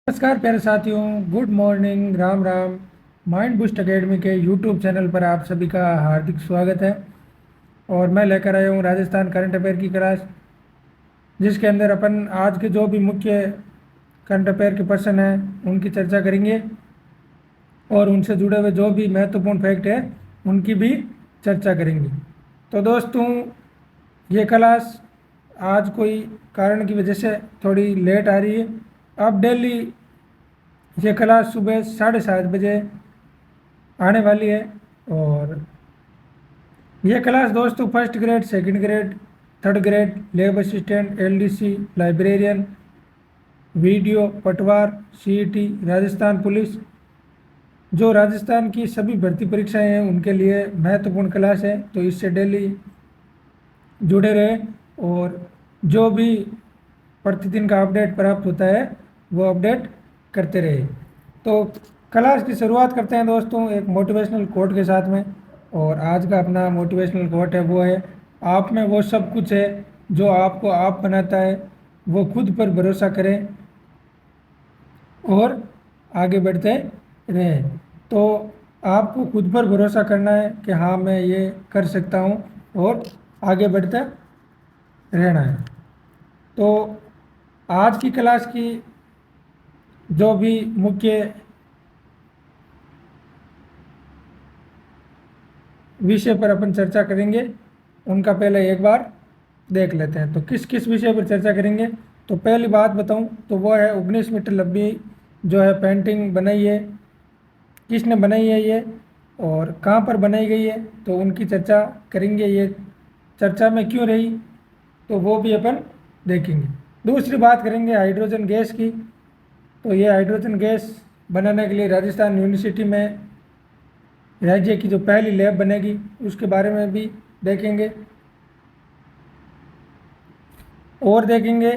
नमस्कार प्यारे साथियों, good morning, Ram Ram. Mind boost academy के यूट्यूब चैनल पर आप सभी का हार्दिक स्वागत है। और मैं लेकर आया हूँ राजस्थान करंट अफेयर की क्लास, जिसके अंदर अपन आज के जो भी मुख्य करंट अफेयर के पर्सन हैं उनकी चर्चा करेंगे और उनसे जुड़े हुए जो भी महत्वपूर्ण फैक्ट है उनकी भी चर्चा करेंगे। तो दोस्तों, ये क्लास आज कोई कारण की वजह से थोड़ी लेट आ रही है। अब डेली ये क्लास सुबह 7:30 बजे आने वाली है। और ये क्लास दोस्तों first grade, second grade, third grade, lab assistant, LDC, librarian, video, पटवार, सीईटी, राजस्थान पुलिस, जो राजस्थान की सभी भर्ती परीक्षाएं हैं उनके लिए महत्वपूर्ण क्लास है। तो इससे डेली जुड़े रहे और जो भी प्रतिदिन का अपडेट प्राप्त होता है वो अपडेट करते रहे। तो क्लास की शुरुआत करते हैं दोस्तों एक मोटिवेशनल कोट के साथ में। और आज का अपना मोटिवेशनल कोट है वो है, आप में वो सब कुछ है जो आपको आप बनाता है। वो खुद पर भरोसा करें और आगे बढ़ते रहें। तो आपको खुद पर भरोसा करना है कि हाँ मैं ये कर सकता हूँ और आगे बढ़ते रहना है। तो आज की क्लास की जो भी मुख्य विषय पर अपन चर्चा करेंगे उनका पहले एक बार देख लेते हैं। तो किस किस विषय पर चर्चा करेंगे, तो पहली बात बताऊं तो वो है 19 मीटर लंबी जो है पेंटिंग बनाई है, किसने बनाई है ये और कहाँ पर बनाई गई है, तो उनकी चर्चा करेंगे। ये चर्चा में क्यों रही तो वो भी अपन देखेंगे। दूसरी बात करेंगे हाइड्रोजन गैस की। तो ये हाइड्रोजन गैस बनाने के लिए राजस्थान यूनिवर्सिटी में राज्य की जो पहली लैब बनेगी उसके बारे में भी देखेंगे। और देखेंगे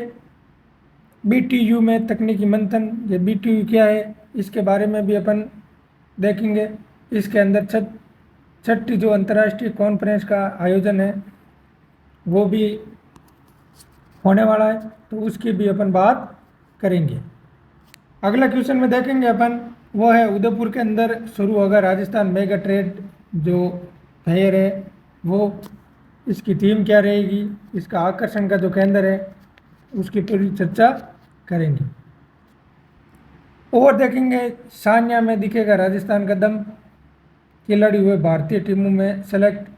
बीटीयू में तकनीकी मंथन, ये बीटीयू क्या है इसके बारे में भी अपन देखेंगे। इसके अंदर छठी जो अंतर्राष्ट्रीय कॉन्फ्रेंस का आयोजन है वो भी होने वाला है, तो उसकी भी अपन बात करेंगे। अगला क्वेश्चन में देखेंगे अपन वो है उदयपुर के अंदर शुरू होगा राजस्थान मेगा ट्रेड जो फेयर है, वो इसकी थीम क्या रहेगी, इसका आकर्षण का जो केंद्र है उसकी पूरी चर्चा करेंगे। और देखेंगे सान्या में दिखेगा राजस्थान का दम, खिलाड़ी हुए भारतीय टीमों में सेलेक्ट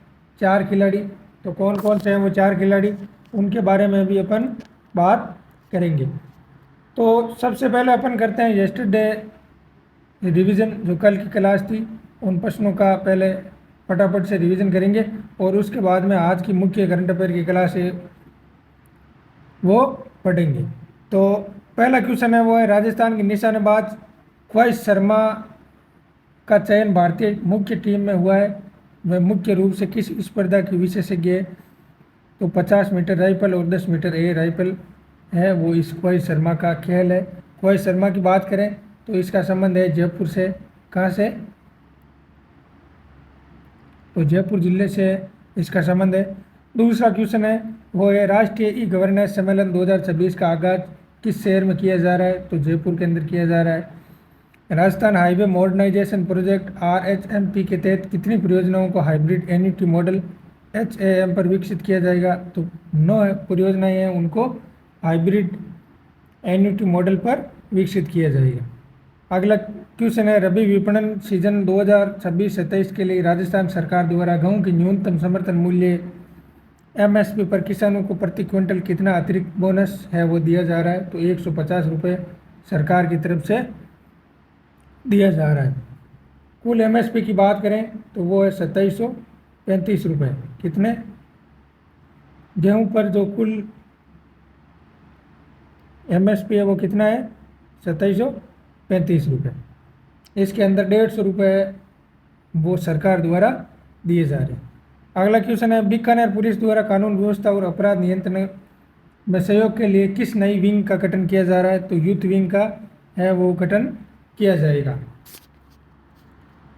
4 खिलाड़ी। तो कौन कौन से हैं वो 4 खिलाड़ी, उनके बारे में भी अपन बात करेंगे। तो सबसे पहले अपन करते हैं यस्टरडे रिवीजन, जो कल की क्लास थी उन प्रश्नों का पहले फटाफट से रिवीजन करेंगे और उसके बाद में आज की मुख्य करंट अफेयर की क्लास है वो पढ़ेंगे। तो पहला क्वेश्चन है वो है राजस्थान की निशानेबाज ख्वाहिश शर्मा का चयन भारतीय मुख्य टीम में हुआ है, वह मुख्य रूप से किस स्पर्धा की विशेषज्ञ है। तो 50 मीटर राइफल और 10 मीटर एयर राइफल है वो इस ख्वाहिश शर्मा का खेल है। ख्वाहिश शर्मा की बात करें तो इसका संबंध है जयपुर से, कहाँ से, तो जयपुर जिले से इसका संबंध है। दूसरा क्वेश्चन है वो है राष्ट्रीय ई गवर्नेंस सम्मेलन 2026 का आगाज किस शहर में किया जा रहा है, तो जयपुर के अंदर किया जा रहा है। Rajasthan highway modernisation project RHMP के तहत कितनी परियोजनाओं को हाइब्रिड एन्युटी मॉडल HAM पर विकसित किया जाएगा, तो 9 परियोजनाएं हैं उनको हाइब्रिड एन्युटी मॉडल पर विकसित किया जाएगा। अगला क्वेश्चन है रबी विपणन सीजन 2026-27 के लिए राजस्थान सरकार द्वारा गेहूं की न्यूनतम समर्थन मूल्य MSP पर किसानों को प्रति क्विंटल कितना अतिरिक्त बोनस है वो दिया जा रहा है, तो 150 रुपये सरकार की तरफ से दिया जा रहा है। कुल MSP की बात करें तो वो है 2735 रुपये। कितने, गेहूं पर जो कुल MSP है वो कितना है, 2735 रुपये। इसके अंदर 150 रुपये वो सरकार द्वारा दिए जा रहे हैं। अगला क्वेश्चन है बीकानेर पुलिस द्वारा कानून व्यवस्था और अपराध नियंत्रण में सहयोग के लिए किस नई विंग का गठन किया जा रहा है, तो यूथ विंग का है वो गठन किया जाएगा।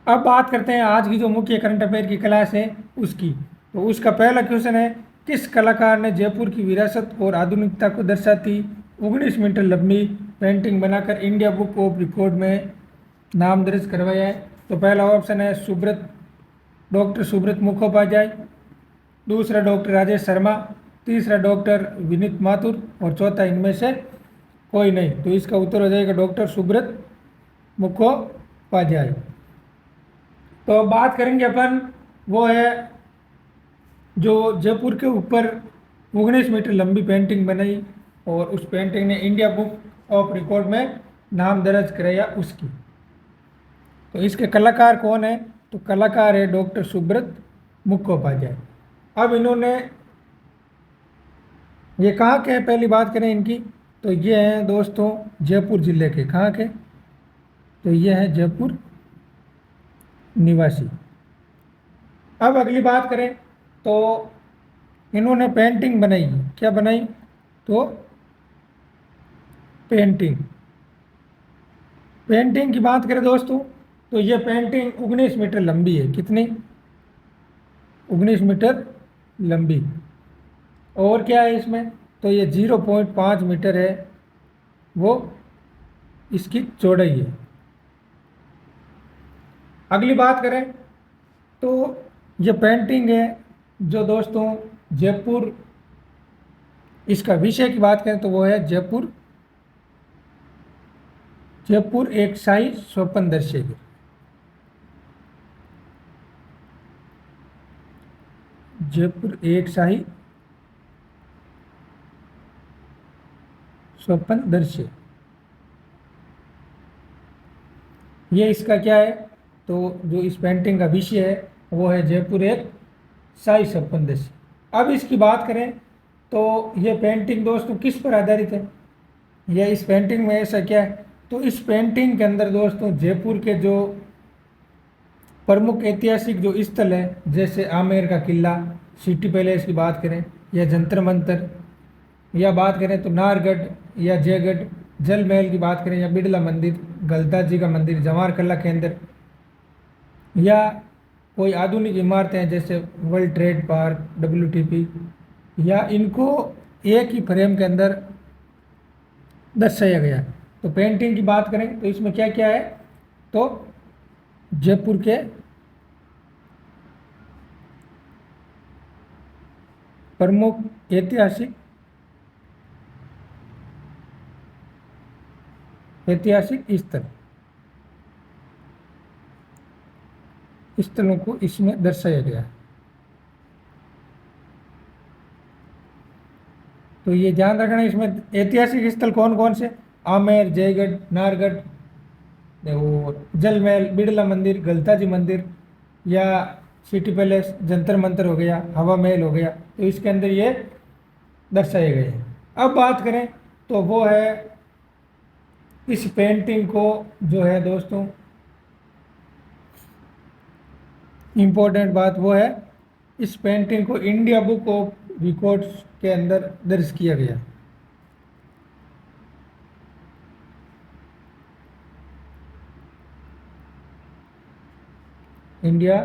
अब बात करते हैं आज की जो मुख्य करंट अफेयर की क्लास है उसकी। तो उसका पहला क्वेश्चन है किस कलाकार ने जयपुर की विरासत और आधुनिकता को दर्शाती 19 मीटर लंबी पेंटिंग बनाकर इंडिया बुक ऑफ रिकॉर्ड में नाम दर्ज करवाया है? तो पहला ऑप्शन है सुब्रत, डॉक्टर सुब्रत मुखोपाध्याय, दूसरा डॉक्टर राजेश शर्मा, तीसरा डॉक्टर विनीत माथुर और चौथा इनमें से कोई नहीं। तो इसका उत्तर हो जाएगा डॉक्टर सुब्रत मुखोपाध्याय। तो बात करेंगे अपन, वो है जो जयपुर के ऊपर 19 मीटर लंबी पेंटिंग बनाई और उस पेंटिंग ने इंडिया बुक ऑफ रिकॉर्ड में नाम दर्ज कराया उसकी। तो इसके कलाकार कौन है? तो कलाकार है डॉक्टर सुब्रत मुखोपाध्याय। अब इन्होंने, ये कहाँ के हैं पहली बात करें इनकी, तो ये हैं दोस्तों जयपुर जिले के। कहाँ के? तो ये है जयपुर निवासी। अब अगली बात करें तो इन्होंने पेंटिंग बनाई, क्या बनाई? तो पेंटिंग की बात करें दोस्तों तो ये पेंटिंग 19 मीटर लंबी है। कितनी? 19 मीटर लंबी। और क्या है इसमें? तो ये 0.5 मीटर है वो इसकी चौड़ाई है। अगली बात करें तो ये पेंटिंग है जो दोस्तों जयपुर, इसका विषय की बात करें तो वो है जयपुर एक शाही स्वप्न दर्शेगी। जयपुर एक शाही स्वप्न दर्शे, ये इसका क्या है? तो जो इस पेंटिंग का विषय है वो है जयपुर एक शाही स्वप्न दर्शे। अब इसकी बात करें तो ये पेंटिंग दोस्तों किस पर आधारित है? यह इस पेंटिंग में ऐसा क्या है? तो इस पेंटिंग के अंदर दोस्तों जयपुर के जो प्रमुख ऐतिहासिक जो स्थल है, जैसे आमेर का किला, सिटी पैलेस की बात करें, या जंतर मंतर, या बात करें तो नाहरगढ़ या जयगढ़, जल महल की बात करें, या बिड़ला मंदिर, गलता जी का मंदिर, जवाहर कला केंद्र, या कोई आधुनिक इमारतें हैं जैसे वर्ल्ड ट्रेड पार्क, WTP, या इनको एक ही फ्रेम के अंदर दर्शाया गया। तो पेंटिंग की बात करें तो इसमें क्या क्या है? तो जयपुर के प्रमुख ऐतिहासिक स्थलों को इसमें दर्शाया गया है। तो ये ध्यान रखना, इसमें ऐतिहासिक स्थल कौन कौन से? आमेर, जयगढ़, नाहरगढ़ और जल महल, बिड़ला मंदिर, गलता जी मंदिर, या सिटी पैलेस, जंतर मंतर हो गया, हवा महल हो गया। तो इसके अंदर ये दर्शाए गए हैं। अब बात करें तो वो है इस पेंटिंग को जो है दोस्तों इम्पोर्टेंट बात वो है, इस पेंटिंग को इंडिया बुक ऑफ रिकॉर्ड्स के अंदर दर्ज किया गया। इंडिया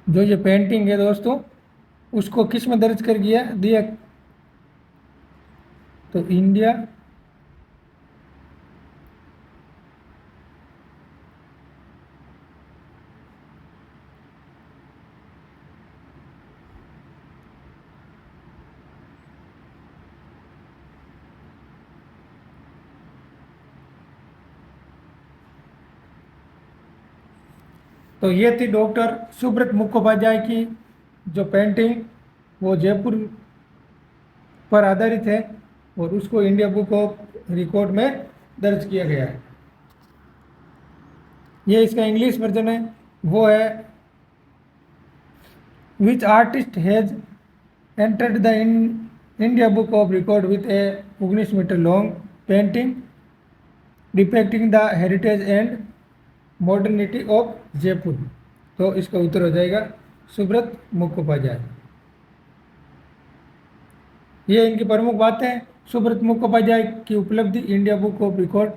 जो ये पेंटिंग है दोस्तों उसको किस में दर्ज कर दिया? तो इंडिया तो ये थी डॉक्टर सुब्रत मुखोपाध्याय की जो पेंटिंग, वो जयपुर पर आधारित है और उसको इंडिया बुक ऑफ रिकॉर्ड में दर्ज किया गया है। ये इसका इंग्लिश वर्जन है, वो है which artist has entered the India book of record with a 19 meter long painting depicting the heritage and modernity of Jaipur. तो इसका उत्तर हो जाएगा सुब्रत मुखोपाध्याय। ये इनकी प्रमुख बातें, सुब्रत मुखोपाध्याय की उपलब्धि, India book of record,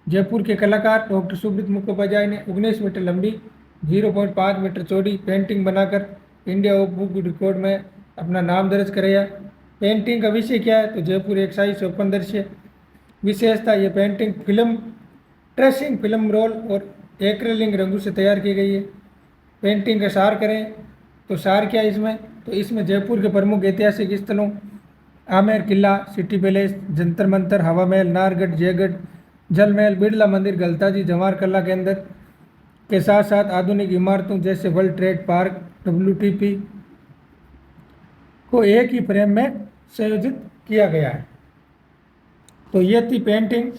Jaipur के कलाकार डॉक्टर सुब्रत मुखोपाध्याय ने 19 मीटर लंबी 0.5 मीटर चौड़ी पेंटिंग बनाकर इंडिया बुक रिकॉर्ड में अपना नाम दर्ज कराया। पेंटिंग का विषय क्या है? तो जयपुर एक शाही स्वप्न दृश्य। विशेषता, ये painting film tracing film role और एक्रेलिंग रंगों से तैयार की गई है। पेंटिंग का सार करें तो सार क्या है इसमें? तो इसमें जयपुर के प्रमुख ऐतिहासिक स्थलों आमेर किला, सिटी पैलेस, जंतर मंतर, हवा महल, नाहरगढ़, जयगढ़, जल महल, बिरला मंदिर, गलता जी, जवाहर कला केंद्र के साथ साथ आधुनिक इमारतों जैसे वर्ल्ड ट्रेड पार्क, WTP को एक ही फ्रेम में संयोजित किया गया है। तो ये थी पेंटिंग।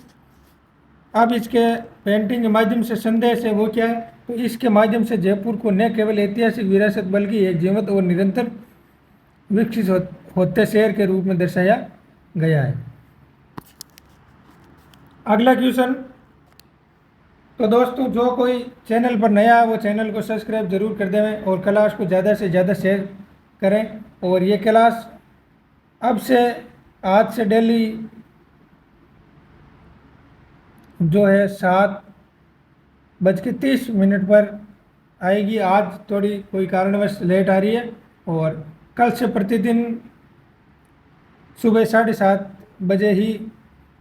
अब इसके पेंटिंग के माध्यम से संदेश है वो क्या है? तो इसके माध्यम से जयपुर को न केवल ऐतिहासिक विरासत बल्कि एक जीवंत और निरंतर विकसित होते शहर के रूप में दर्शाया गया है। अगला क्वेश्चन। तो दोस्तों, जो कोई चैनल पर नया है वो चैनल को सब्सक्राइब जरूर कर देवें और क्लास को ज़्यादा से ज़्यादा शेयर करें। और ये क्लास अब से आज से डेली जो है 7:30 पर आएगी। आज थोड़ी कोई कारणवश लेट आ रही है और कल से प्रतिदिन सुबह 7:30 ही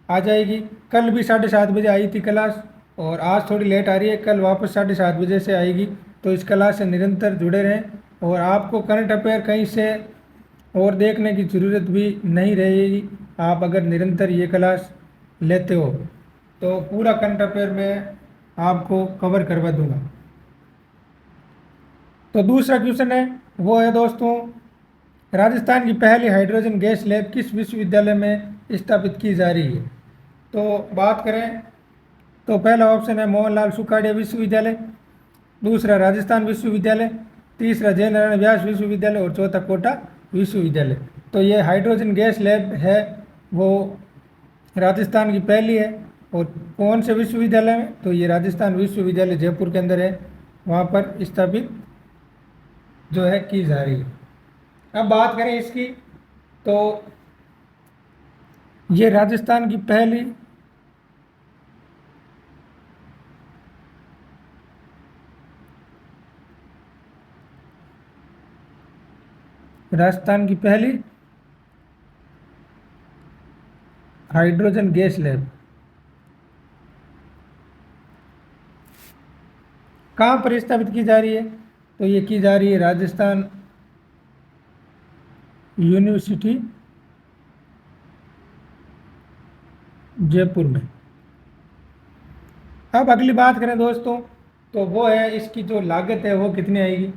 आ जाएगी। कल भी 7:30 आई थी क्लास और आज थोड़ी लेट आ रही है, कल वापस 7:30 से आएगी। तो इस क्लास से निरंतर जुड़े रहें और आपको करंट अफेयर कहीं से और देखने की ज़रूरत भी नहीं रहेगी। आप अगर निरंतर ये क्लास लेते हो तो पूरा करंट अफेयर मैं आपको कवर करवा दूंगा। तो दूसरा क्वेश्चन है वो है दोस्तों, राजस्थान की पहली हाइड्रोजन गैस लैब किस विश्वविद्यालय में स्थापित की जा रही है? तो बात करें तो पहला ऑप्शन है मोहनलाल सुखाड़िया विश्वविद्यालय, दूसरा राजस्थान विश्वविद्यालय, तीसरा जयनारायण व्यास विश्वविद्यालय और चौथा कोटा विश्वविद्यालय। तो ये हाइड्रोजन गैस लैब है वो राजस्थान की पहली है। और कौन से विश्वविद्यालय में? तो ये राजस्थान विश्वविद्यालय जयपुर के अंदर है, वहाँ पर स्थापित जो है की जा रही है। अब बात करें इसकी तो ये राजस्थान की पहली हाइड्रोजन गैस लैब कहाँ पर स्थापित की जा रही है? तो ये की जा रही है राजस्थान यूनिवर्सिटी जयपुर में। अब अगली बात करें दोस्तों तो वो है इसकी जो लागत है वो कितनी आएगी।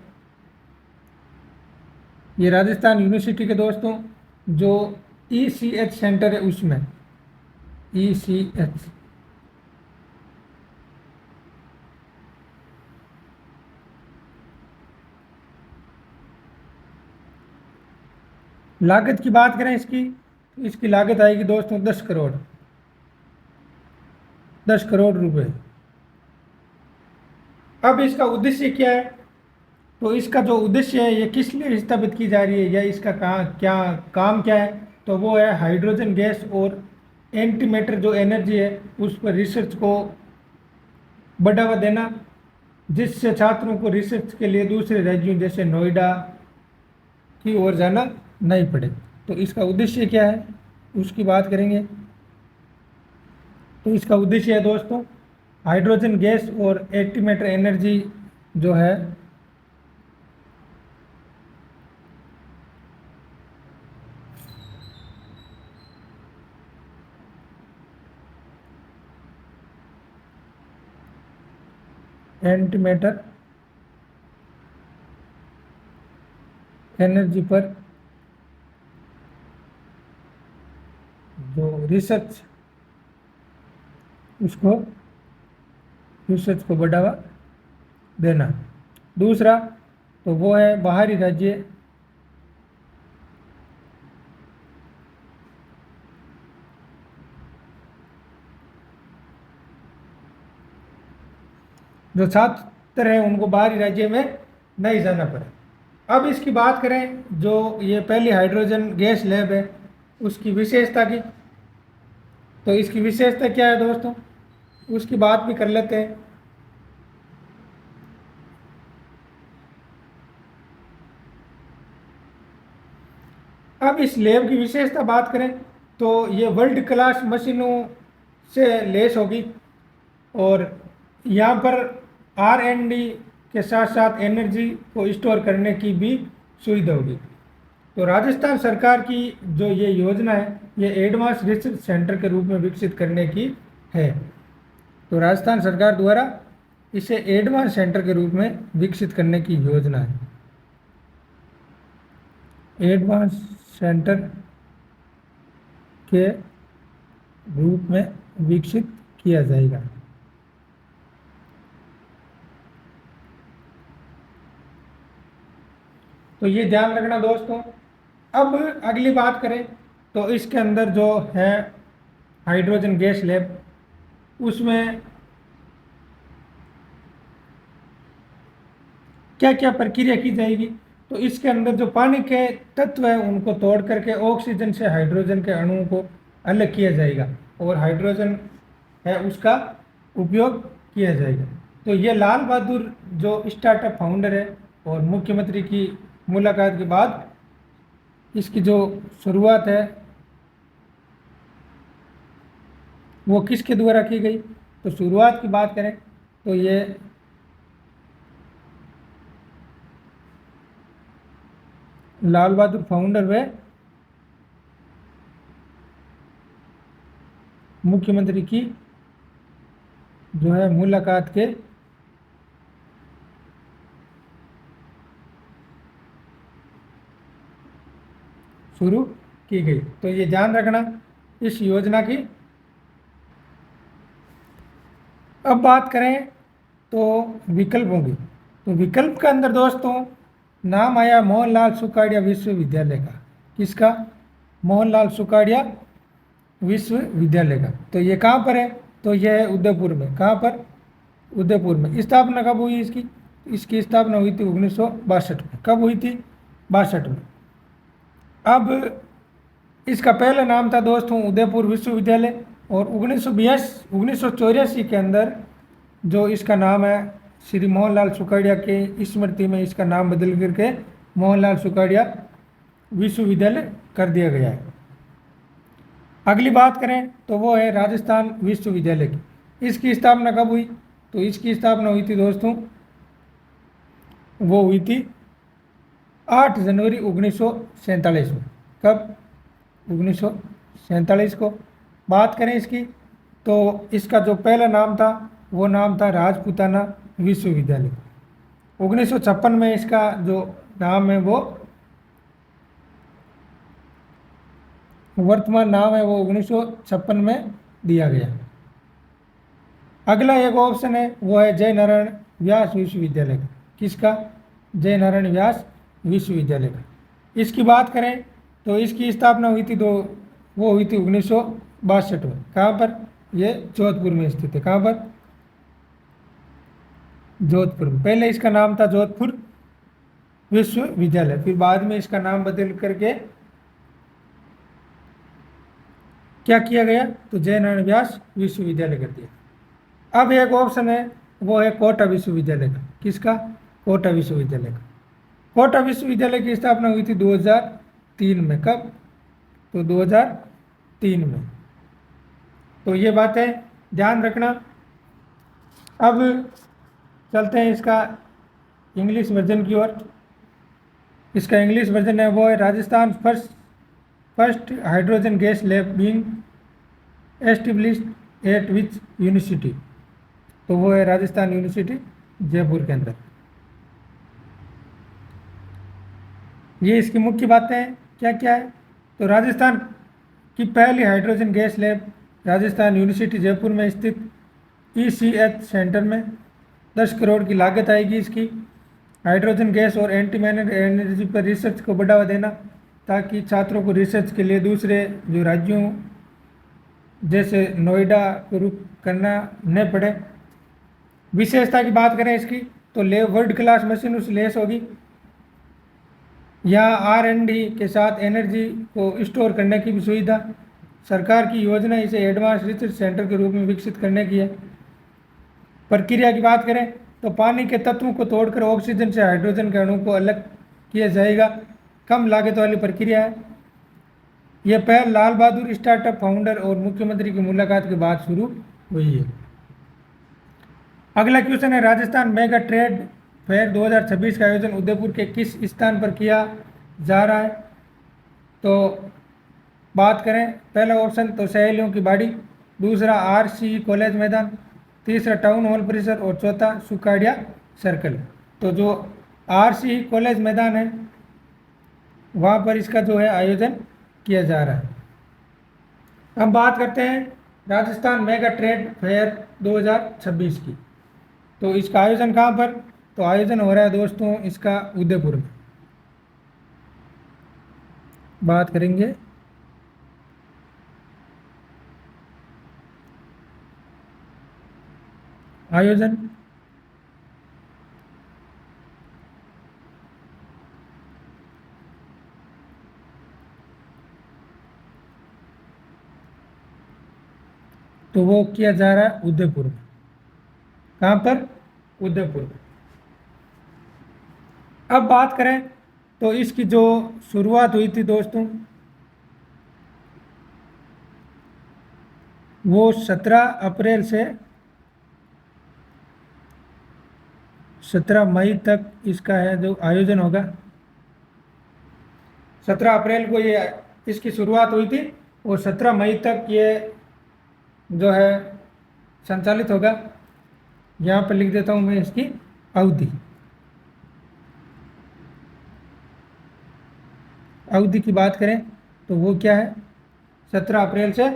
ये राजस्थान यूनिवर्सिटी के दोस्तों जो ECH सेंटर है उसमें ECH लागत की बात करें इसकी तो इसकी लागत आएगी दोस्तों 10 करोड़ रुपए। अब इसका उद्देश्य क्या है? तो इसका जो उद्देश्य है ये किस लिए स्थापित की जा रही है या इसका काम क्या है? तो वो है हाइड्रोजन गैस और एंटीमैटर जो एनर्जी है उस पर रिसर्च को बढ़ावा देना, जिससे छात्रों को रिसर्च के लिए दूसरे राज्यों जैसे नोएडा की ओर जाना नहीं पड़े। तो इसका उद्देश्य क्या है उसकी बात करेंगे। तो इसका उद्देश्य है दोस्तों हाइड्रोजन गैस और एंटीमैटर एनर्जी जो है एंटीमैटर एनर्जी पर जो रिसर्च को बढ़ावा देना। दूसरा तो वो है बाहरी राज्य जो छात्र हैं उनको बाहरी राज्य में नहीं जाना पड़े। अब इसकी बात करें जो ये पहली हाइड्रोजन गैस लैब है उसकी विशेषता की, तो इसकी विशेषता क्या है दोस्तों उसकी बात भी कर लेते हैं। अब इस लैब की विशेषता बात करें तो ये वर्ल्ड क्लास मशीनों से लेस होगी और यहाँ पर R&D के साथ साथ एनर्जी को स्टोर करने की भी सुविधा होगी। तो राजस्थान सरकार की जो ये योजना है ये एडवांस रिसर्च सेंटर के रूप में विकसित करने की है। तो राजस्थान सरकार द्वारा इसे एडवांस सेंटर के रूप में विकसित करने की योजना है। एडवांस सेंटर के रूप में विकसित किया जाएगा। तो ये ध्यान रखना दोस्तों। अब अगली बात करें तो इसके अंदर जो है हाइड्रोजन गैस लैब, उसमें क्या क्या प्रक्रिया की जाएगी। तो इसके अंदर जो पानी के तत्व है उनको तोड़ करके ऑक्सीजन से हाइड्रोजन के अणुओं को अलग किया जाएगा और हाइड्रोजन है उसका उपयोग किया जाएगा। तो ये लाल बहादुर जो स्टार्टअप फाउंडर है और मुख्यमंत्री की मुलाकात के बाद इसकी जो शुरुआत है वो किसके द्वारा की गई। तो शुरुआत की बात करें तो ये लाल बहादुर फाउंडर व मुख्यमंत्री की जो है मुलाकात के शुरू की गई। तो ये ध्यान रखना इस योजना की। अब बात करें तो विकल्पों की। तो विकल्प के अंदर दोस्तों नाम आया मोहनलाल सुखाड़िया विश्वविद्यालय का। किसका? मोहनलाल सुखाड़िया विश्वविद्यालय का। तो ये कहाँ पर है? तो यह है उदयपुर में। कहाँ पर? उदयपुर में। स्थापना कब हुई इसकी? इसकी स्थापना हुई थी 1962 में। कब हुई थी? 62 में। अब इसका पहला नाम था दोस्तों उदयपुर विश्वविद्यालय और 1984 के अंदर जो इसका नाम है श्री मोहनलाल सुखाड़िया के स्मृति में इसका नाम बदल करके मोहनलाल सुखाड़िया विश्वविद्यालय कर दिया गया है। अगली बात करें तो वो है राजस्थान विश्वविद्यालय की। इसकी स्थापना कब हुई? तो इसकी स्थापना हुई थी दोस्तों, वो हुई थी 8 जनवरी 1947 में। कब? 1947 को। बात करें इसकी तो इसका जो पहला नाम था वो नाम था राजपूताना विश्वविद्यालय। 1956 में इसका जो नाम है वो वर्तमान नाम है वो 1956 में दिया गया। अगला एक ऑप्शन है वो है जय नारायण व्यास विश्वविद्यालय का। किसका? जय नारायण व्यास विश्वविद्यालय का। इसकी बात करें तो इसकी स्थापना हुई थी वो हुई थी 1962 में। कहाँ पर? ये जोधपुर में स्थित है। कहाँ पर? जोधपुर में। पहले इसका नाम था जोधपुर विश्वविद्यालय, फिर बाद में इसका नाम बदल करके क्या किया गया? तो जय नारायण व्यास विश्वविद्यालय कर दिया। अब एक ऑप्शन है वो है कोटा विश्वविद्यालय का। किसका? कोटा विश्वविद्यालय का। कोटा विश्वविद्यालय की स्थापना हुई थी 2003 में। कब? तो 2003 में। तो ये बातें ध्यान रखना। अब चलते हैं इसका इंग्लिश वर्जन की ओर। इसका इंग्लिश वर्जन है वो है Rajasthan first hydrogen gas lab being established eight which university. तो वो है राजस्थान यूनिवर्सिटी जयपुर के अंदर। ये इसकी मुख्य बातें क्या क्या है? तो राजस्थान की पहली hydrogen gas lab Rajasthan university Jaipur में स्थित ECH सेंटर में 10 करोड़ की लागत आएगी इसकी। हाइड्रोजन गैस और एंटी मैटर एनर्जी पर रिसर्च को बढ़ावा देना ताकि छात्रों को रिसर्च के लिए दूसरे जो राज्यों जैसे नोएडा को रुख करना न पड़े। विशेषता की बात करें इसकी तो लैब वर्ल्ड क्लास मशीनों से लैस होगी। यहाँ R&D के साथ एनर्जी को स्टोर करने की भी सुविधा। सरकार की योजना इसे एडवांस रिसर्च सेंटर के रूप में विकसित करने की है। प्रक्रिया की बात करें तो पानी के तत्वों को तोड़कर ऑक्सीजन से हाइड्रोजन के अणु को अलग किया जाएगा। कम लागत वाली प्रक्रिया है। ये पहल लाल बहादुर स्टार्टअप फाउंडर और मुख्यमंत्री की मुलाकात के बाद शुरू हुई है। अगला क्वेश्चन है, राजस्थान मेगा ट्रेड फेयर 2026 का आयोजन उदयपुर के किस स्थान पर किया जा रहा है? तो बात करें, पहला ऑप्शन तो सहेलियों की बाड़ी, दूसरा RC कॉलेज मैदान, तीसरा टाउन हॉल परिसर और चौथा सुखाड़िया सर्कल। तो जो RC कॉलेज मैदान है वहाँ पर इसका जो है आयोजन किया जा रहा है। हम बात करते हैं राजस्थान मेगा ट्रेड फेयर 2026 की। तो इसका आयोजन कहाँ पर? तो आयोजन हो रहा है दोस्तों इसका उदयपुर में। बात करेंगे आयोजन, तो वो किया जा रहा है उदयपुर में। कहाँ पर? उदयपुर में। अब बात करें तो इसकी जो शुरुआत हुई थी दोस्तों वो 17 अप्रैल से 17 मई तक इसका है जो आयोजन होगा। 17 अप्रैल को ये इसकी शुरुआत हुई थी और 17 मई तक ये जो है संचालित होगा। यहाँ पर लिख देता हूँ मैं इसकी अवधि। अवधि की बात करें तो वो क्या है? 17 अप्रैल से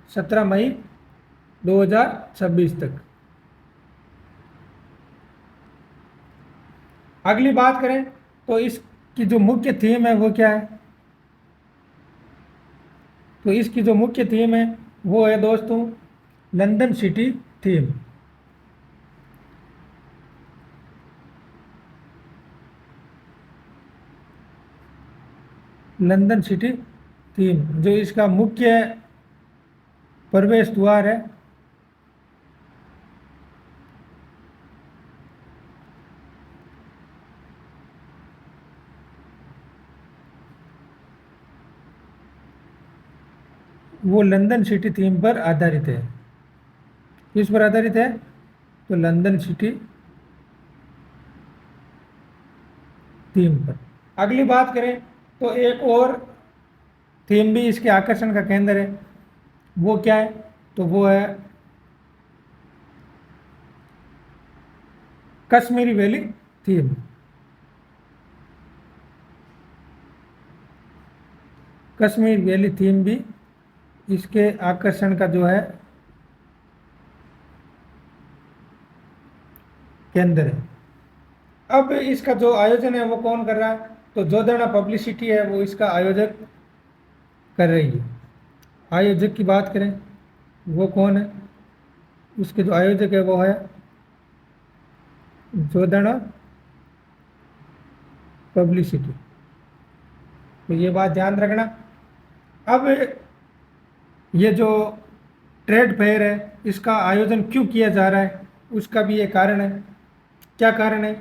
17 मई 2026 तक। अगली बात करें तो इसकी जो मुख्य थीम है वो क्या है? तो इसकी जो मुख्य थीम है वो है दोस्तों London city theme. London city theme. जो इसका मुख्य प्रवेश द्वार है वो लंदन सिटी थीम पर आधारित है। किस पर आधारित है? तो लंदन सिटी थीम पर। अगली बात करें तो एक और थीम भी इसके आकर्षण का केंद्र है। वो क्या है? तो वो है Kashmiri valley theme. Kashmir valley theme भी इसके आकर्षण का जो है केंद्र है। अब इसका जो आयोजन है वो कौन कर रहा है? तो जोधना पब्लिसिटी है वो इसका आयोजक कर रही है। आयोजक की बात करें वो कौन है? इसके जो आयोजक है वो है जोधना पब्लिसिटी। तो ये बात ध्यान रखना। अब ये जो ट्रेड फेयर है इसका आयोजन क्यों किया जा रहा है उसका भी एक कारण है। क्या कारण है?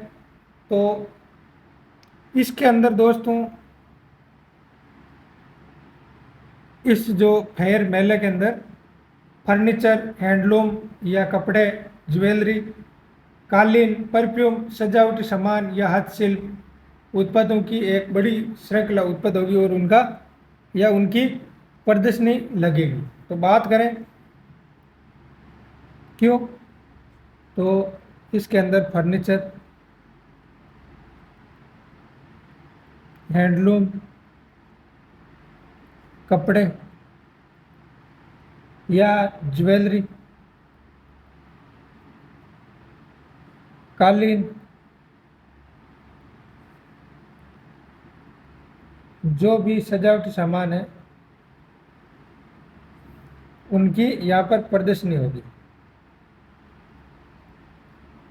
तो इसके अंदर दोस्तों इस जो फेयर मेले के अंदर फर्नीचर, हैंडलूम या कपड़े, ज्वेलरी, कालीन, परफ्यूम, सजावटी सामान या हस्तशिल्प उत्पादों की एक बड़ी श्रृंखला उत्पन्न होगी और उनका या उनकी प्रदर्शनी लगेगी। तो बात करें क्यों? तो इसके अंदर फर्नीचर, हैंडलूम, कपड़े या ज्वेलरी, कालीन, जो भी सजावटी सामान है उनकी यहाँ पर प्रदर्शनी होगी।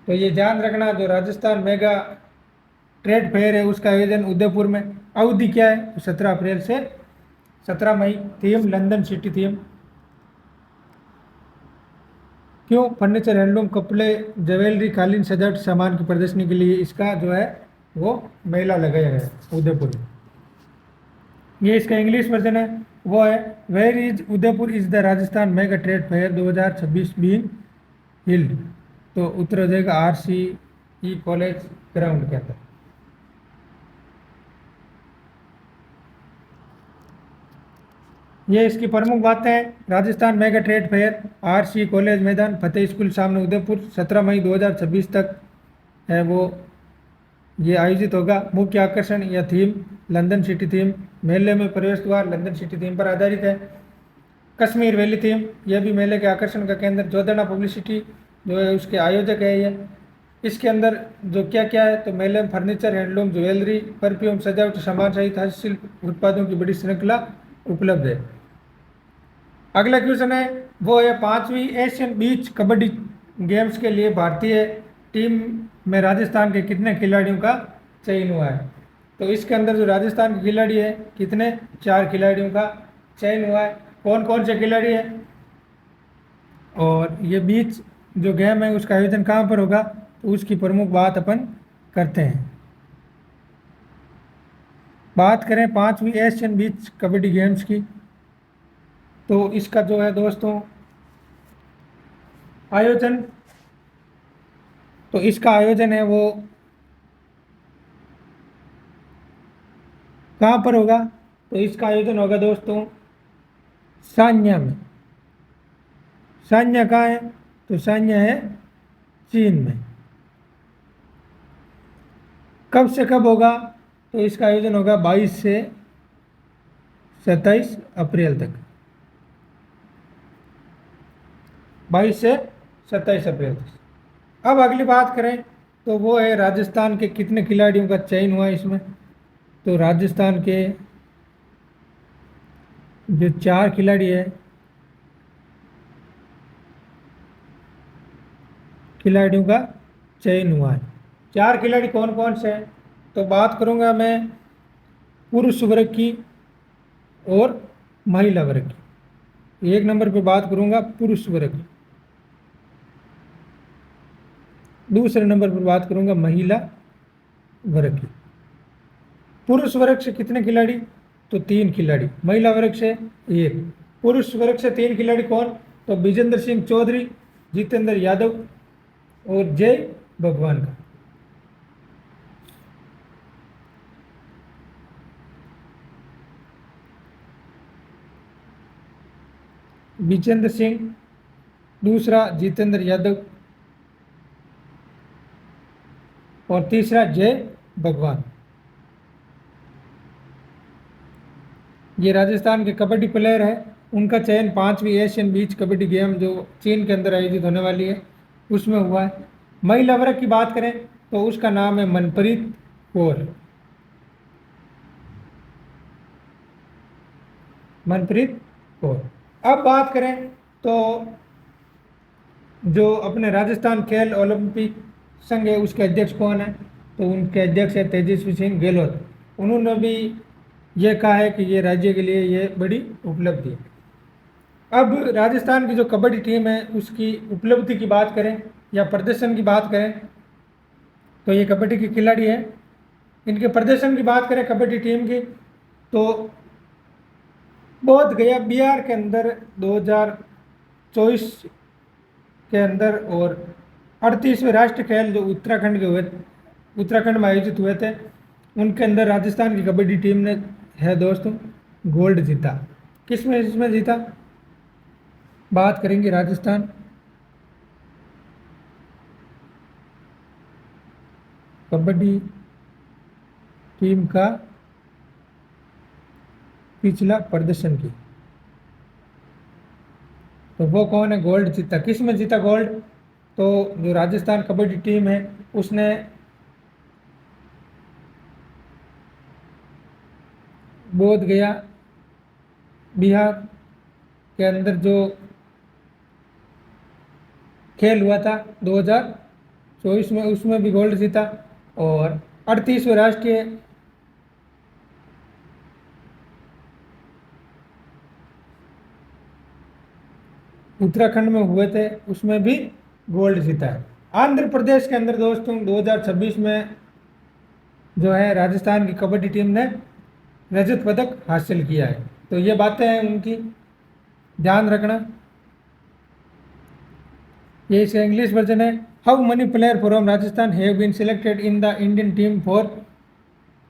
तो ये ध्यान रखना, जो राजस्थान मेगा ट्रेड फेयर है उसका आयोजन उदयपुर में। अवधि क्या है? तो 17 अप्रैल से 17 मई। Theme London city theme. क्यों? फर्नीचर, हैंडलूम, कपड़े, ज्वेलरी, कालीन, सजावट सामान की प्रदर्शनी के लिए इसका जो है वो मेला लगाया है उदयपुर में। ये इसका इंग्लिश वर्जन है, वो है where is Udaipur is the Rajasthan mega trade fair 2026 being held. तो उत्तर हो जाएगा RCE कॉलेज ग्राउंड के अंदर। ये इसकी प्रमुख बातें हैं। Rajasthan mega trade fair RC college मैदान फतेह स्कूल सामने उदयपुर 17 मई 2026 तक है वो ये आयोजित होगा। मुख्य आकर्षण या थीम लंदन सिटी थीम। मेले में प्रवेश द्वार लंदन सिटी थीम पर आधारित है। कश्मीर वैली थीम, यह भी मेले के आकर्षण का केंद्र। जोधना पब्लिसिटी जो है उसके आयोजक है ये। इसके अंदर जो क्या क्या है, तो मेले में फर्नीचर, हैंडलूम, ज्वेलरी, परफ्यूम, सजावटी सामान सहित हस्तशिल्प उत्पादों की बड़ी श्रृंखला उपलब्ध है। अगला क्वेश्चन है वो है 5वीं एशियन बीच कबड्डी गेम्स के लिए भारतीय टीम में राजस्थान के कितने खिलाड़ियों का चयन हुआ है। तो इसके अंदर जो राजस्थान के खिलाड़ी है कितने, 4 खिलाड़ियों का चयन हुआ है। कौन कौन से खिलाड़ी है और ये बीच जो गेम है उसका आयोजन कहाँ पर होगा, तो उसकी प्रमुख बात अपन करते हैं। बात करें 5वीं एशियन बीच कबड्डी गेम्स की, तो इसका जो है दोस्तों आयोजन, तो इसका आयोजन है वो कहाँ पर होगा, तो इसका आयोजन होगा दोस्तों सान्या में। सान्या कहाँ है, तो सान्या है चीन में। कब से कब होगा, तो इसका आयोजन होगा 22 से 27 अप्रैल तक। 22 से 27 अप्रैल तक। अब अगली बात करें तो वो है राजस्थान के कितने खिलाड़ियों का चयन हुआ इसमें। तो राजस्थान के जो 4 खिलाड़ी है, खिलाड़ियों का चयन हुआ है। 4 खिलाड़ी कौन कौन से हैं, तो बात करूंगा मैं पुरुष वर्ग की और महिला वर्ग की। 1 नंबर पे बात करूंगा पुरुष वर्ग की, दूसरे नंबर पर बात करूंगा महिला वर्ग की। पुरुष वर्ग से कितने खिलाड़ी, तो 3 खिलाड़ी। महिला वर्ग से 1। पुरुष वर्ग से 3 खिलाड़ी कौन, तो विजेंद्र सिंह चौधरी, जितेंद्र यादव और जय भगवान का। विजेंद्र सिंह, दूसरा जितेंद्र यादव और तीसरा जय भगवान। ये राजस्थान के कबड्डी प्लेयर है। उनका चयन 5वीं एशियन बीच कबड्डी गेम जो चीन के अंदर आयोजित होने वाली है उसमें हुआ है। महिला वर्ग की बात करें तो उसका नाम है मनप्रीत कौर। मनप्रीत कौर। अब बात करें तो जो अपने राजस्थान खेल ओलंपिक संघ है उसके अध्यक्ष कौन है, तो उनके अध्यक्ष है तेजस्वी सिंह गहलोत। उन्होंने भी ये कहा है कि ये राज्य के लिए ये बड़ी उपलब्धि है। अब राजस्थान की जो कबड्डी टीम है उसकी उपलब्धि की बात करें या प्रदर्शन की बात करें, तो ये कबड्डी के खिलाड़ी हैं। इनके प्रदर्शन की बात करें कबड्डी टीम की, तो बोध गया बिहार के अंदर 2024 के अंदर और 38वें राष्ट्रीय खेल जो उत्तराखंड के हुए, उत्तराखंड में आयोजित हुए थे, उनके अंदर राजस्थान की कबड्डी टीम ने है दोस्तों गोल्ड जीता। किस में, इसमें जीता, बात करेंगे राजस्थान कबड्डी टीम का पिछला प्रदर्शन की, तो वो कौन है, गोल्ड जीता। किस में जीता गोल्ड, तो जो राजस्थान कबड्डी टीम है उसने बोध गया बिहार के अंदर जो खेल हुआ था 2024 में उसमें भी गोल्ड जीता। और 38वें राष्ट्रीय उत्तराखंड में हुए थे उसमें भी गोल्ड जीता है। आंध्र प्रदेश के अंदर दोस्तों 2026 में जो है राजस्थान की कबड्डी टीम ने रजत पदक हासिल किया है। तो ये बातें हैं उनकी, ध्यान रखना। ये इसका इंग्लिश वर्जन है। How many player from Rajasthan have been selected in the Indian team for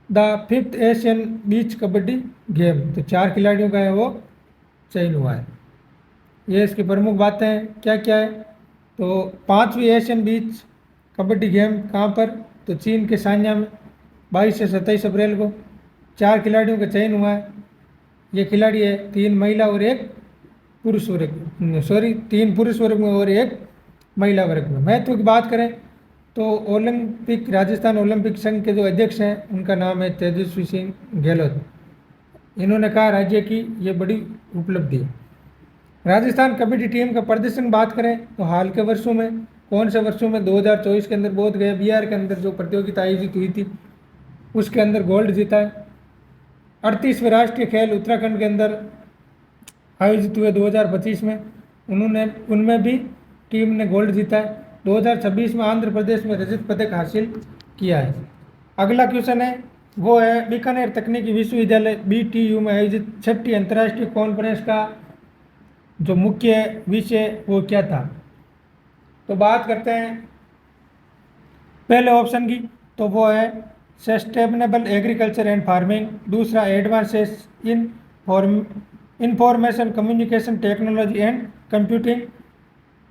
the 5th Asian beach kabaddi game. तो 4 खिलाड़ियों का है वो चयन हुआ है। ये इसकी प्रमुख बातें हैं क्या क्या है। तो 5वीं एशियन बीच कबड्डी गेम कहाँ पर, तो चीन के शान्या में 22 से 27 अप्रैल को 4 खिलाड़ियों का चयन हुआ है। ये खिलाड़ी है 3 महिला और 1 पुरुष वर्ग, 3 पुरुष वर्ग में और 1 महिला वर्ग में। महत्व की बात करें तो ओलंपिक राजस्थान ओलंपिक संघ के जो अध्यक्ष हैं उनका नाम है तेजस्वी सिंह गहलोत। इन्होंने कहा राज्य की ये बड़ी उपलब्धि है। राजस्थान कबड्डी टीम का प्रदर्शन बात करें तो हाल के वर्षों में, कौन से वर्षों में, 2024 के अंदर बोध गया बिहार के अंदर जो प्रतियोगिता आयोजित हुई थी उसके अंदर गोल्ड जीता है। 38वें राष्ट्रीय खेल उत्तराखंड के अंदर आयोजित हुए 2025 में, उनमें भी टीम ने गोल्ड जीता है। 2026 में आंध्र प्रदेश में रजत पदक हासिल किया है। अगला क्वेश्चन है वो है बीकानेर तकनीकी विश्वविद्यालय BTU में आयोजित 6ठी अंतर्राष्ट्रीय कॉन्फ्रेंस का जो मुख्य विषय वो क्या था। तो बात करते हैं पहले ऑप्शन की, तो वो है सस्टेनेबल एग्रीकल्चर एंड फार्मिंग। दूसरा advances in information communication technology and computing.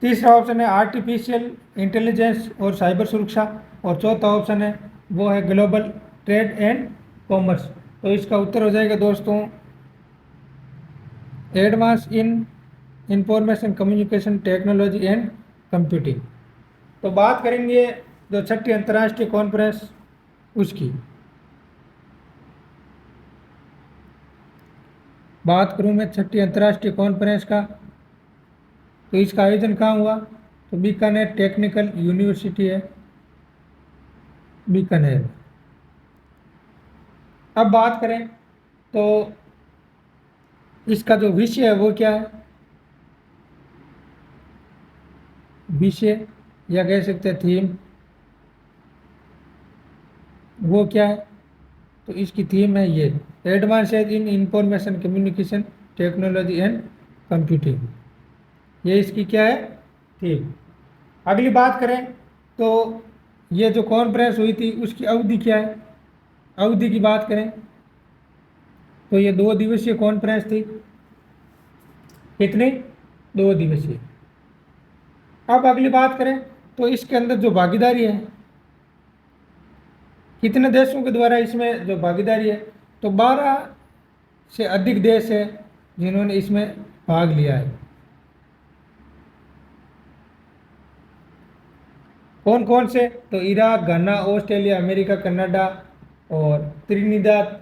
तीसरा ऑप्शन है आर्टिफिशियल इंटेलिजेंस और साइबर सुरक्षा। और चौथा ऑप्शन है वो है ग्लोबल ट्रेड एंड कॉमर्स। तो इसका उत्तर हो जाएगा दोस्तों advance in information communication technology and computing. तो बात करेंगे जो 6ठी अंतर्राष्ट्रीय कॉन्फ्रेंस उसकी। बात करूं मैं 6ठी अंतर्राष्ट्रीय कॉन्फ्रेंस का, तो इसका आयोजन कहाँ हुआ, तो बीकानेर टेक्निकल यूनिवर्सिटी है बीकानेर। अब बात करें तो इसका जो विषय है वो क्या है, विषय या कह सकते हैं थीम, वो क्या है, तो इसकी थीम है ये advances in information communication technology and computing. ये इसकी क्या है थीम। अगली बात करें तो ये जो कॉन्फ्रेंस हुई थी उसकी अवधि क्या है। अवधि की बात करें तो ये 2 दिवसीय कॉन्फ्रेंस थी। कितनी, 2 दिवसीय। अब अगली बात करें तो इसके अंदर जो भागीदारी है, कितने देशों के द्वारा इसमें जो भागीदारी है, तो 12 से अधिक देश है जिन्होंने इसमें भाग लिया है। कौन कौन से, तो इराक, घाना, ऑस्ट्रेलिया, अमेरिका, कनाडा और त्रिनिदाद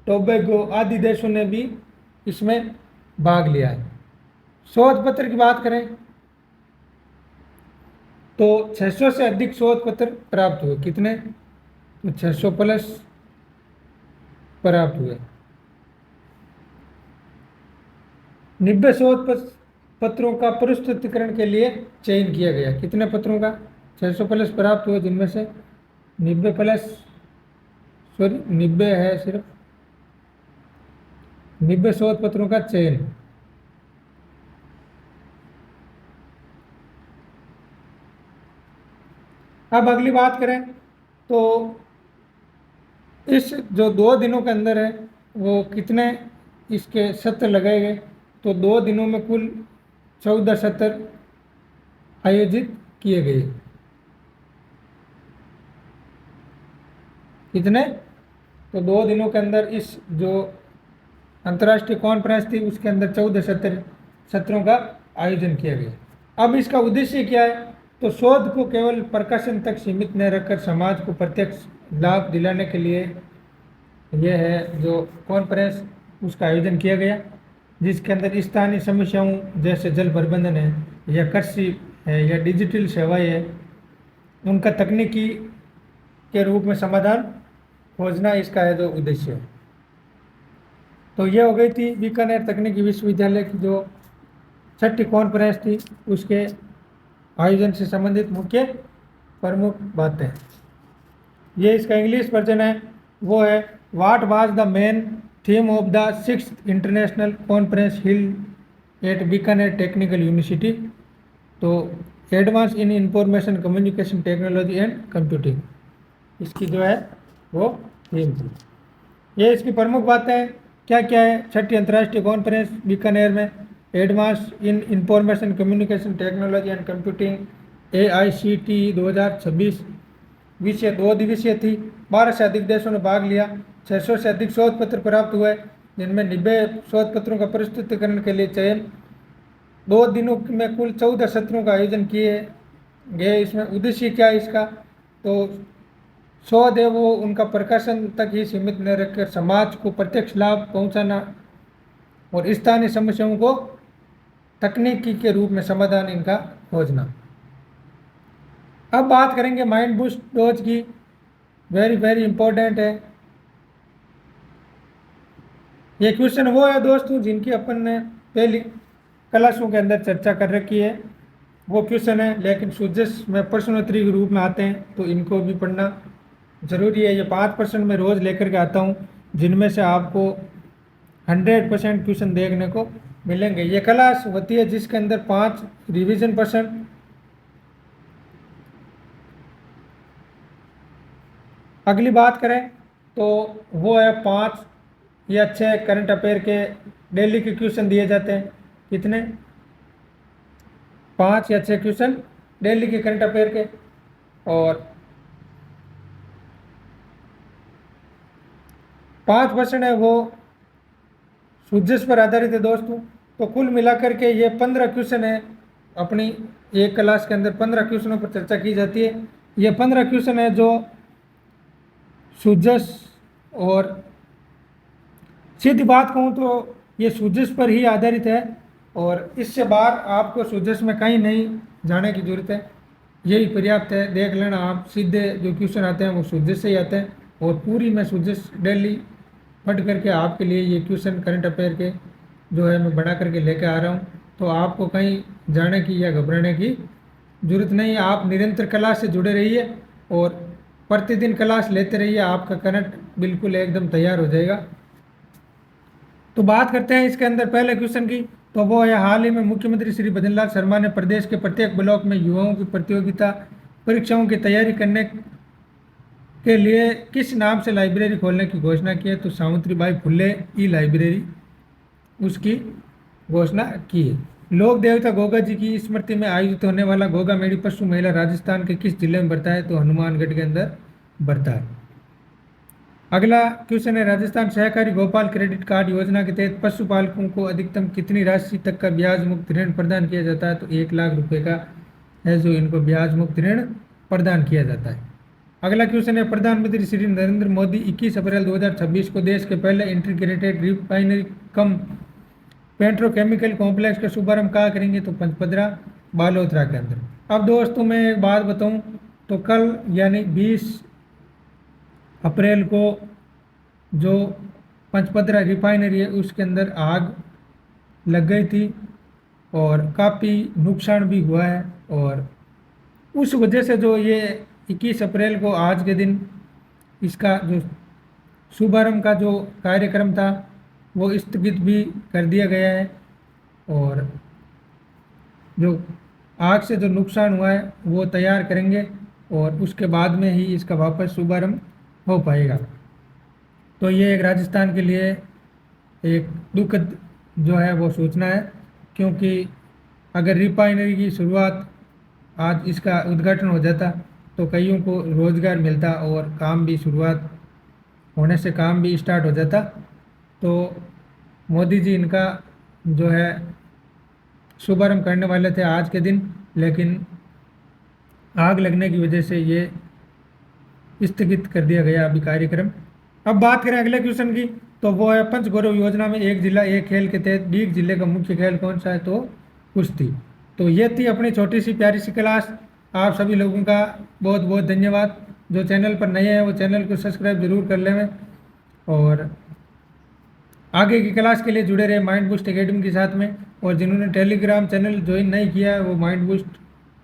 टोबैगो आदि देशों ने भी इसमें भाग लिया है। शोध पत्र की बात करें तो 600 से अधिक शोध पत्र प्राप्त हुए। कितने, तो 600 प्लस प्राप्त हुए। 90 शोध पत्रों का प्रस्तुतिकरण के लिए चयन किया गया। कितने पत्रों का, 600 प्लस प्राप्त हुए, जिनमें से 90 प्लस, 90 है सिर्फ, 90 शोध पत्रों का चयन। अब अगली बात करें तो इस जो 2 दिनों के अंदर है वो कितने इसके सत्र लगाए गए, तो 2 दिनों में कुल 14 सत्र आयोजित किए गए। कितने, तो 2 दिनों के अंदर इस जो अंतर्राष्ट्रीय कॉन्फ्रेंस थी उसके अंदर 14 सत्रों का आयोजन किया गया। अब इसका उद्देश्य क्या है, तो शोध को केवल प्रकाशन तक सीमित न रखकर समाज को प्रत्यक्ष लाभ दिलाने के लिए यह है जो कॉन्फ्रेंस उसका आयोजन किया गया, जिसके अंदर स्थानीय समस्याओं जैसे जल प्रबंधन है या कृषि है या डिजिटल सेवाएं है, उनका तकनीकी के रूप में समाधान खोजना इसका है जो उद्देश्य है। तो ये हो गई थी बीकानेर तकनीकी विश्वविद्यालय की जो 6ठी कॉन्फ्रेंस थी उसके आयोजन से संबंधित मुख्य प्रमुख बातें। ये इसका इंग्लिश वर्जन है वो है what was the main theme of the 6th international conference held at Bikaner technical university. तो advance in information communication technology and computing, इसकी जो है वो थीम थी। ये इसकी प्रमुख बातें क्या क्या है। छठी अंतर्राष्ट्रीय कॉन्फ्रेंस बीकानेर में advance in information communication technology and computing AICTE 2026 विषय 2 दिवसीय थी। 12 से अधिक देशों ने भाग लिया। 600 से अधिक शोध पत्र प्राप्त हुए, जिनमें 90 शोध पत्रों का प्रस्तुतिकरण के लिए चयन। 2 दिनों में कुल 14 सत्रों का आयोजन किए गए। इसमें उद्देश्य क्या है इसका, तो शोध है वो उनका प्रकाशन तक ही सीमित न रखकर समाज को प्रत्यक्ष लाभ पहुंचाना और स्थानीय समस्याओं को तकनीकी के रूप में समाधान इनका खोजना। अब बात करेंगे माइंड बूस्ट डोज की। वेरी वेरी इंपॉर्टेंट है ये क्वेश्चन। वो है दोस्तों जिनकी अपन ने पहली क्लासों के अंदर चर्चा कर रखी है, वो क्वेश्चन है, लेकिन सूजस में प्रश्नोत्तरी के रूप में आते हैं, तो इनको भी पढ़ना ज़रूरी है। ये 5% में रोज़ लेकर के आता हूँ, जिनमें से आपको 100% क्वेश्चन देखने को मिलेंगे। ये क्लास होती है जिसके अंदर 5 रिवीजन पर्सन, अगली बात करें तो वो है 5 या 6 करंट अफेयर के डेली के क्वेश्चन दिए जाते हैं। कितने? 5 या 6 क्वेश्चन डेली के करंट अफेयर के, और 5% है वो सूजस पर आधारित है दोस्तों। तो कुल मिलाकर के ये 15 क्वेश्चन है। अपनी एक क्लास के अंदर 15 क्वेश्चनों पर चर्चा की जाती है। ये 15 क्वेश्चन है जो सूजस, और सीधी बात कहूँ तो ये सूजस पर ही आधारित है, और इससे बाहर आपको सूजस में कहीं नहीं जाने की ज़रूरत है, यही पर्याप्त है। देख लेना आप, सीधे जो क्वेश्चन आते हैं वो सूजस से ही आते हैं, और पूरी मैं सूजस डेली पढ़ करके आपके लिए ये क्वेश्चन करंट अफेयर के जो है मैं बना करके लेके आ रहा हूँ। तो आपको कहीं जाने की या घबराने की ज़रूरत नहीं है। आप निरंतर क्लास से जुड़े रहिए और प्रतिदिन क्लास लेते रहिए, आपका करंट बिल्कुल एकदम तैयार हो जाएगा। तो बात करते हैं इसके अंदर पहले क्वेश्चन की, तो वो है हाल ही में मुख्यमंत्री श्री भजनलाल शर्मा ने प्रदेश के प्रत्येक ब्लॉक में युवाओं की प्रतियोगिता परीक्षाओं की तैयारी करने के लिए किस नाम से लाइब्रेरी खोलने की घोषणा की है। तो सावित्रीबाई फुले ई लाइब्रेरी उसकी घोषणा की है। लोक देवता गोगा जी की स्मृति में आयोजित होने वाला गोगा मेड़ी पशु मेला राजस्थान के किस जिले में बढ़ता है। तो हनुमानगढ़ के अंदर बढ़ता है। अगला क्वेश्चन है राजस्थान सहकारी गोपाल क्रेडिट कार्ड योजना के तहत पशुपालकों को अधिकतम कितनी राशि तक का ब्याज मुक्त ऋण प्रदान किया जाता है। तो 1 लाख रुपए का है जो इनको ब्याज मुक्त ऋण प्रदान किया जाता है। अगला क्वेश्चन है प्रधानमंत्री श्री नरेंद्र मोदी 21 अप्रैल 2026 को देश के पहले इंटीग्रेटेड रिफाइनरी कम पेट्रोकेमिकल कॉम्प्लेक्स का शुभारंभ कहाँ करेंगे। तो पंचपदरा बालोतरा के अंदर। अब दोस्तों मैं एक बात बताऊं, तो कल यानी 20 अप्रैल को जो पंचपदरा रिफाइनरी है उसके अंदर आग लग गई थी और काफ़ी नुकसान भी हुआ है, और उस वजह से जो ये 21 अप्रैल को आज के दिन इसका जो शुभारंभ का जो कार्यक्रम था वो स्थगित भी कर दिया गया है, और जो आग से जो नुकसान हुआ है वो तैयार करेंगे और उसके बाद में ही इसका वापस शुभारंभ हो पाएगा। तो ये एक राजस्थान के लिए एक दुखद जो है वो सूचना है, क्योंकि अगर रिफाइनरी की शुरुआत आज इसका उद्घाटन हो जाता तो कईयों को रोज़गार मिलता और काम भी शुरुआत होने से काम भी स्टार्ट हो जाता। तो मोदी जी इनका जो है शुभारंभ करने वाले थे आज के दिन, लेकिन आग लगने की वजह से ये स्थगित कर दिया गया अभी कार्यक्रम। अब बात करें अगले क्वेश्चन की, तो वो है पंचगौरव योजना में एक जिला एक खेल के तहत डीग जिले का मुख्य खेल कौन सा है। तो कुश्ती। तो ये थी अपनी छोटी सी प्यारी सी क्लास। आप सभी लोगों का बहुत बहुत धन्यवाद। जो चैनल पर नए हैं वो चैनल को सब्सक्राइब जरूर कर लें, और आगे की क्लास के लिए जुड़े रहे माइंड बूस्ट एकेडमी के साथ में। और जिन्होंने टेलीग्राम चैनल ज्वाइन नहीं किया है वो माइंड बूस्ट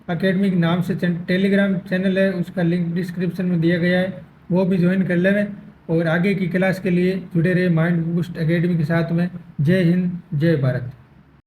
अकेडमी नाम से टेलीग्राम चैनल है, उसका लिंक डिस्क्रिप्शन में दिया गया है, वो भी ज्वाइन कर लें। और आगे की क्लास के लिए जुड़े रहे माइंड बूस्ट एकेडमी के साथ में। जय हिंद, जय भारत।